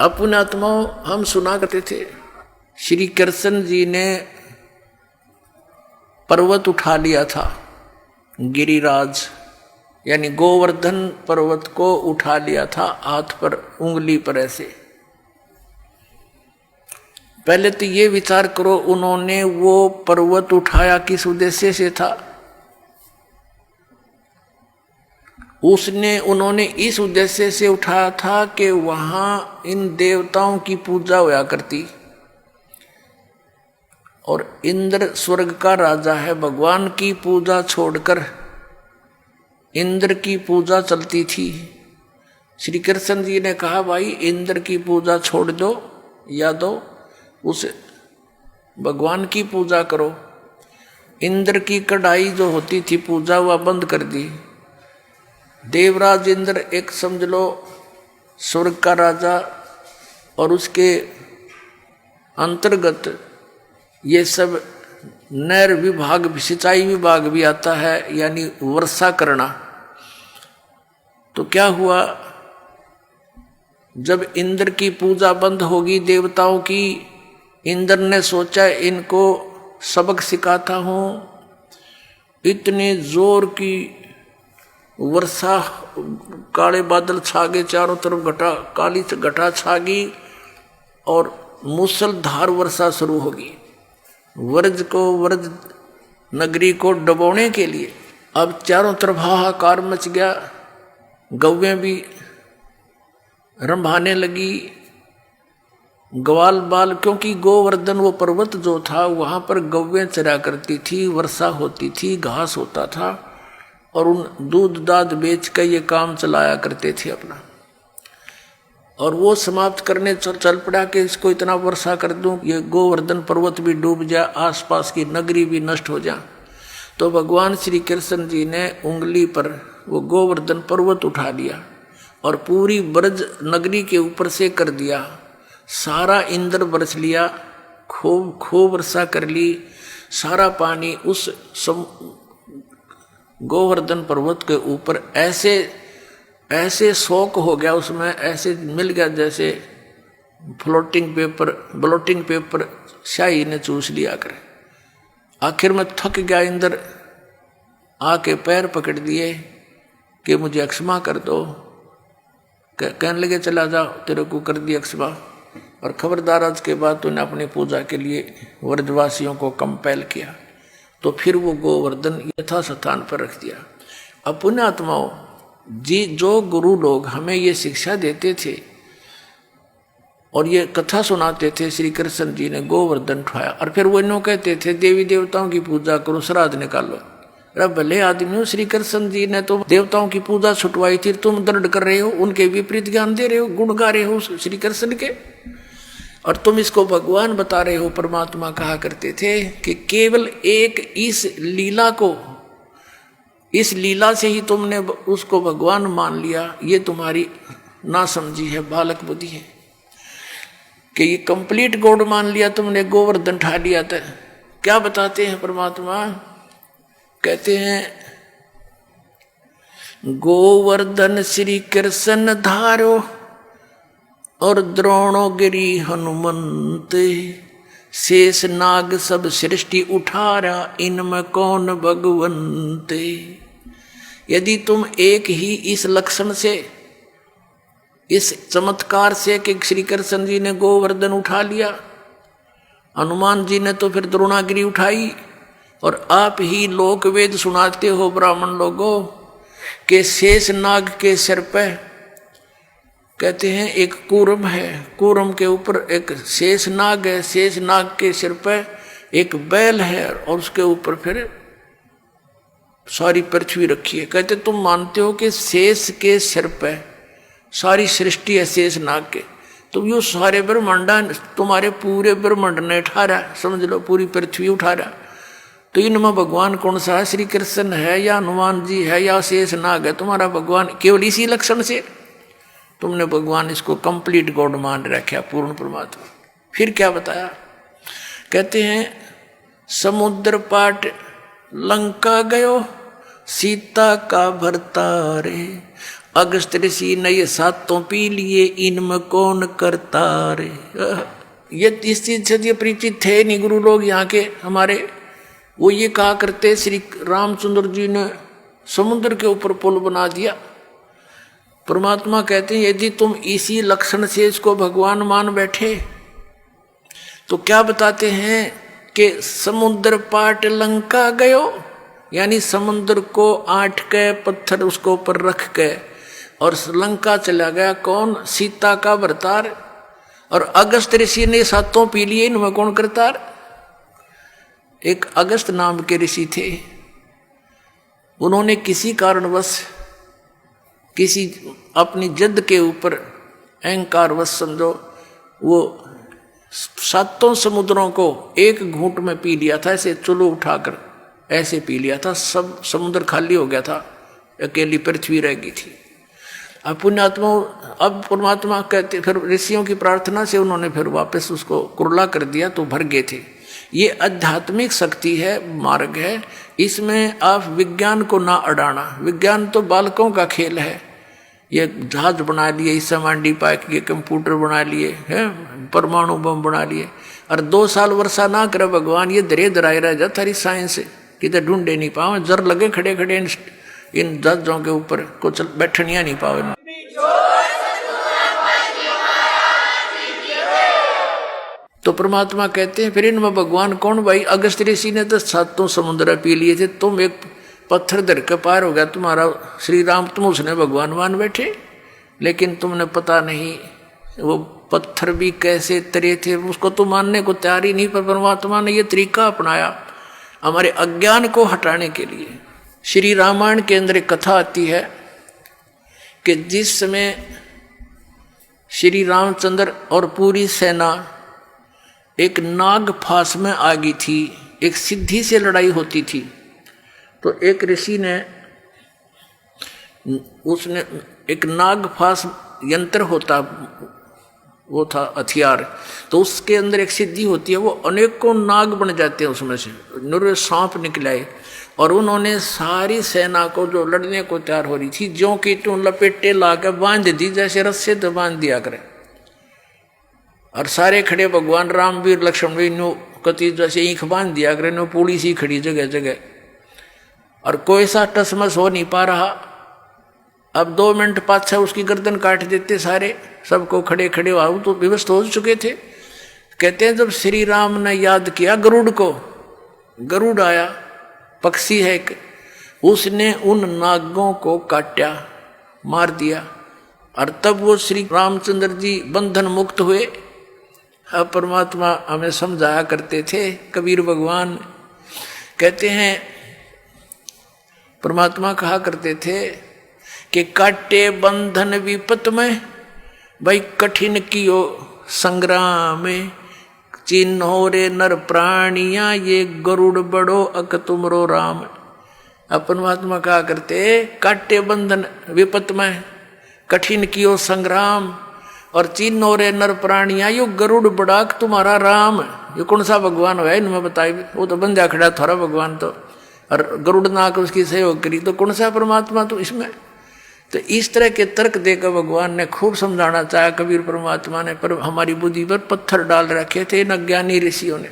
अपने आत्माओं हम सुना करते थे श्री कृष्ण जी ने पर्वत उठा लिया था, गिरिराज यानी गोवर्धन पर्वत को उठा लिया था हाथ पर, उंगली पर ऐसे। पहले तो ये विचार करो उन्होंने वो पर्वत उठाया किस उद्देश्य से था। उन्होंने इस उद्देश्य से उठाया था कि वहां इन देवताओं की पूजा होया करती, और इंद्र स्वर्ग का राजा है, भगवान की पूजा छोड़कर इंद्र की पूजा चलती थी। श्री कृष्ण जी ने कहा भाई इंद्र की पूजा छोड़ दो, या दो उस भगवान की पूजा करो। इंद्र की कढ़ाई जो होती थी पूजा वह बंद कर दी। देवराज इंद्र एक समझ लो स्वर्ग का राजा, और उसके अंतर्गत ये सब नहर विभाग, सिंचाई विभाग भी आता है, यानी वर्षा करना। तो क्या हुआ, जब इंद्र की पूजा बंद होगी देवताओं की, इंद्र ने सोचा इनको सबक सिखाता हूं। इतने जोर की वर्षा, काले बादल छा गए चारों तरफ, काली घटा छा गई और मूसलधार वर्षा शुरू होगी व्रज नगरी को डुबोने के लिए। अब चारों तरफ हाहाकार मच गया, गौवें भी रंभाने लगी, ग्वाल बाल, क्योंकि गोवर्धन वो पर्वत जो था वहां पर गौवें चरा करती थी, वर्षा होती थी, घास होता था, और उन दूध दाद बेच कर ये काम चलाया करते थे अपना। और वो समाप्त करने चल पड़ा कि इसको इतना वर्षा कर दूं ये गोवर्धन पर्वत भी डूब जाए, आसपास की नगरी भी नष्ट हो जाए। तो भगवान श्री कृष्ण जी ने उंगली पर वो गोवर्धन पर्वत उठा लिया और पूरी ब्रज नगरी के ऊपर से कर दिया। सारा इंद्र बरस लिया, खूब वर्षा कर ली, सारा पानी उस गोवर्धन पर्वत के ऊपर ऐसे शौक हो गया, उसमें ऐसे मिल गया जैसे ब्लोटिंग पेपर शाही ने चूस लिया करे। आखिर में थक गया इंद्र, आके पैर पकड़ दिए कि मुझे अक्षमा कर दो। कहने लगे चला जाओ, तेरे को कर दिया अक्षमा, और खबरदार आज के बाद तूने अपनी पूजा के लिए व्रजवासियों को कंपेल किया। तो फिर वो गोवर्धन यथा स्थान पर रख दिया। अब पुण्यात्माओं जी, जो गुरु लोग हमें ये शिक्षा देते थे और ये कथा सुनाते थे, श्री कृष्ण जी ने गोवर्धन उठाया, और फिर वो इन्हों कहते थे देवी देवताओं की पूजा करो, श्राद्ध निकालो। अरे भले आदमी हो, श्री कृष्ण जी ने तो देवताओं की पूजा छुटवाई थी, तुम दर्द कर रहे हो, उनके विपरीत ज्ञान दे रहे हो, गुण गा रहे हो श्री कृष्ण के, और तुम इसको भगवान बता रहे हो। परमात्मा कहा करते थे कि केवल एक इस लीला से ही तुमने उसको भगवान मान लिया, ये तुम्हारी नासमझी है, बालक बुद्धि है कि ये कंप्लीट गॉड मान लिया तुमने, गोवर्धन उठा लिया था। क्या बताते हैं परमात्मा, कहते हैं गोवर्धन श्री कृष्ण धारो और द्रोणोगिरी हनुमंत, शेष नाग सब सृष्टि उठारा, इनमें कौन भगवंत। यदि तुम एक ही इस लक्षण से, इस चमत्कार से कि श्री कृष्ण जी ने गोवर्धन उठा लिया, हनुमान जी ने तो फिर द्रोणागिरी उठाई, और आप ही लोक वेद सुनाते हो ब्राह्मण लोगों के शेष नाग के सिर पे, कहते हैं एक कूर्म है, कूर्म के ऊपर एक शेष नाग है, शेष नाग के सिर पे एक बैल है, और उसके ऊपर फिर सारी पृथ्वी रखी है। कहते तुम मानते हो कि शेष के सिर पे सारी सृष्टि है शेष नाग के, तो यो सारे ब्रह्मांडा तुम्हारे पूरे ब्रह्मांड ने उठा रहा, समझ लो पूरी पृथ्वी उठा रहा। तो इनमें भगवान कौन सा है, श्री कृष्ण है या हनुमान जी है या शेष नाग है तुम्हारा भगवान? केवल इसी लक्षण से तुमने भगवान इसको कंप्लीट गॉड मान रखा, पूर्ण परमात्मा। फिर क्या बताया, कहते हैं समुद्र पाट लंका गयो, सीता का भरतारे, अगस्त ऋषि ने ये सातों पी लिए, इनमें कौन करता रे। ये इस चीज से ये परिचित थे नहीं गुरु लोग यहाँ के हमारे। वो ये कहा करते श्री रामचंद्र जी ने समुद्र के ऊपर पुल बना दिया। परमात्मा कहते हैं यदि तुम इसी लक्षण से इसको भगवान मान बैठे तो क्या बताते हैं कि समुद्र पाट लंका गयो, यानी समुद्र को आट के पत्थर उसको ऊपर रख के और लंका चला गया। कौन? सीता का भरतार। और अगस्त ऋषि ने सातों पी लिए, इनमें कौन करतार? एक अगस्त नाम के ऋषि थे, उन्होंने किसी कारणवश किसी अपनी जिद के ऊपर अहंकारवश समझो वो सातों समुद्रों को एक घूंट में पी लिया था, ऐसे चुल्लू उठाकर ऐसे पी लिया था। सब समुद्र खाली हो गया था, अकेली पृथ्वी रह गई थी। अब पुण्यात्मा, अब परमात्मा कहते, फिर ऋषियों की प्रार्थना से उन्होंने फिर वापस उसको कुरला कर दिया तो भर गए थे। ये आध्यात्मिक शक्ति है, मार्ग है, इसमें आप विज्ञान को ना अड़ाना। विज्ञान तो बालकों का खेल है। ये जहाज बना लिए, इस समांडी पाइक के कंप्यूटर बना लिए हैं, परमाणु बम बना लिए, और 2 साल वर्षा ना करे भगवान, ये धरे धराए रह जा थारी साइंस किधर ढूंढे नहीं पाओ। जर लगे खड़े खड़े इन जहाजों के ऊपर कुछ बैठनिया नहीं पाओ। तो परमात्मा कहते हैं फिर इनमें भगवान कौन भाई? अगस्त ऋषि ने तो सातों समुद्र पी लिए थे, तुम एक पत्थर धर के पार हो गया तुम्हारा श्री राम, तुम उसने भगवान मान बैठे। लेकिन तुमने पता नहीं वो पत्थर भी कैसे तरे थे, उसको तो मानने को तैयार ही नहीं। पर परमात्मा ने ये तरीका अपनाया हमारे अज्ञान को हटाने के लिए। श्री रामायण के अंदर एक कथा आती है कि जिस समय श्री रामचंद्र और पूरी सेना एक नाग फांस में आ गई थी, एक सिद्धि से लड़ाई होती थी, तो एक ऋषि ने उसने एक नाग फांस यंत्र होता, वो था हथियार, तो उसके अंदर एक सिद्धि होती है, वो अनेकों नाग बन जाते हैं, उसमें से निरे सांप निकलाए। और उन्होंने सारी सेना को जो लड़ने को तैयार हो रही थी ज्यों की त्यों लपेटे ला के बांध दी, जैसे रस्से तो बांध दिया करे। और सारे खड़े भगवान राम वीर लक्ष्मण भी नो कति जैसे ईख बांध दिया करे, नो पूरी सी खड़ी जगह जगह, और कोई सा टसमस हो नहीं पा रहा। अब 2 मिनट पाछा उसकी गर्दन काट देते सारे, सबको खड़े खड़े आओ तो विवश हो चुके थे। कहते हैं जब श्री राम ने याद किया गरुड़ को, गरुड़ आया, पक्षी है एक, उसने उन नागों को काटा, मार दिया, और तब वो श्री रामचंद्र जी बंधन मुक्त हुए। अब परमात्मा हमें समझाया करते थे, कबीर भगवान कहते हैं, परमात्मा कहा करते थे कि काटे बंधन विपत में, भाई कठिन कियो संग्राम में, चिन्हो रे नर प्राणिया ये गरुड़ बड़ो अक तुमरो राम। अब परमात्मा कहा करते काटे बंधन विपत में, कठिन कियो संग्राम, और चिन्हो रे नर प्राणिया यो गरुड़ बड़ाक तुम्हारा राम। ये कौन सा भगवान है इनमें बताइए? वो तो बंजा खड़ा थारा भगवान, तो और गरुड़ नाक उसकी सहयोग करी, तो कौन सा परमात्मा तो इसमें? तो इस तरह के तर्क देकर भगवान ने खूब समझाना चाहा कबीर परमात्मा ने, पर हमारी बुद्धि पर पत्थर डाल रखे थे इन अज्ञानी ऋषियों ने।